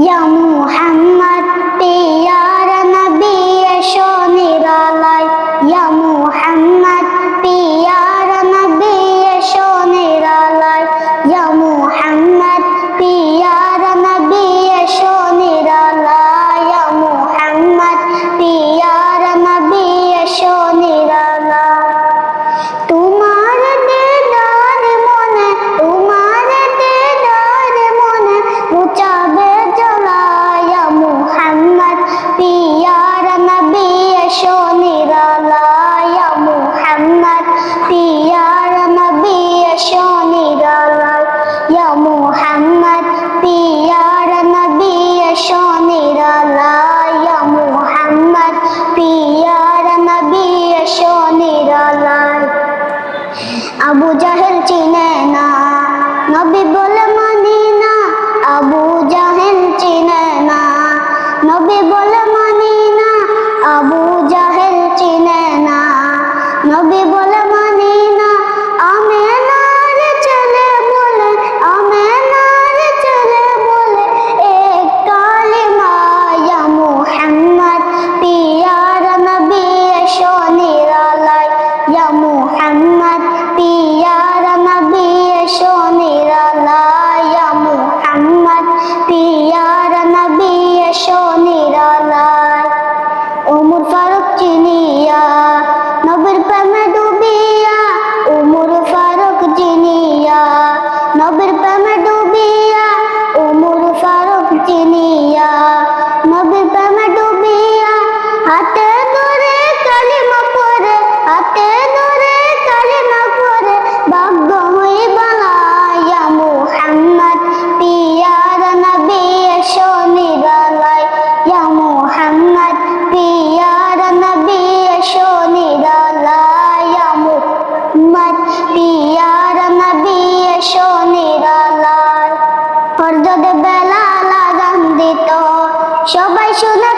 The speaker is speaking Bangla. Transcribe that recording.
ইয়া মুহাম্মদ পিয়ারা নবী এসো নিরালায়, ইয়া মুহাম্মদ পিয়ারা নবী এসো নিরালায়, ইয়া মুহাম্মদ পিয়ারা নবী এসো নিরালায়, ইয়া মুহাম্মদ পিয়ারা নবী এসো নিরালায়। তোমার দিদার মনে, তোমার দিদার মনে মুচাবে জ্বালায়, ইয়া মুহাম্মদ পিয়ারা নবী এসো নিরালায়, ইয়া মুহাম্মদ পিয়ারা নবী এসো নিরালায়, ইয়া মুহাম্মদ পিয়ারা নবী এসো নিরালায়, ইয়া মুহাম্মদ পিয়ারা নবী এসো নিরালায়। আবু জাহেল চিনে না নবী বলে মানি না, আবু জাহেল চিনে না নবী বলে মানি না, আবু জাহেল চিনে না নবী বলে মানি না। আমেনার ছেলে বলে, আমেনার ছেলে বলে এক কালিমা, ইয়া মুহাম্মদ পিয়ারা নবী এসো নিরালায়, ইয়া মুহাম্মদ পিয়ারা নবী এসো নিরালায়, ইয়া মুহাম্মদ পিয়ারা নবী এসো নিরালায়। ওমর ফারুক চিনিয়া নবীর প্রেমে ডুবিয়া, ওমর ফারুক চিনিয়া নবীর প্রেমে ডুবিয়া, ওমর ফারুক চিনিয়া নবীর প্রেমে ডুবিয়া। হাতে ধরে কালিমা পড়ে, হাতে ধরে কালিমা পড়ে ভাগ্য হইবা না, ইয়া মুহাম্মদ পিয়ারা নবী এসো নিরালায়, ইয়া মুহাম্মদ পিয়ারা নবী এসো নিরালায়, ইয়া মুহাম্মদ পিয়ারা নবী এসো নিরালায়। হযরত বেলাল আযান দিত, সবাই শুনে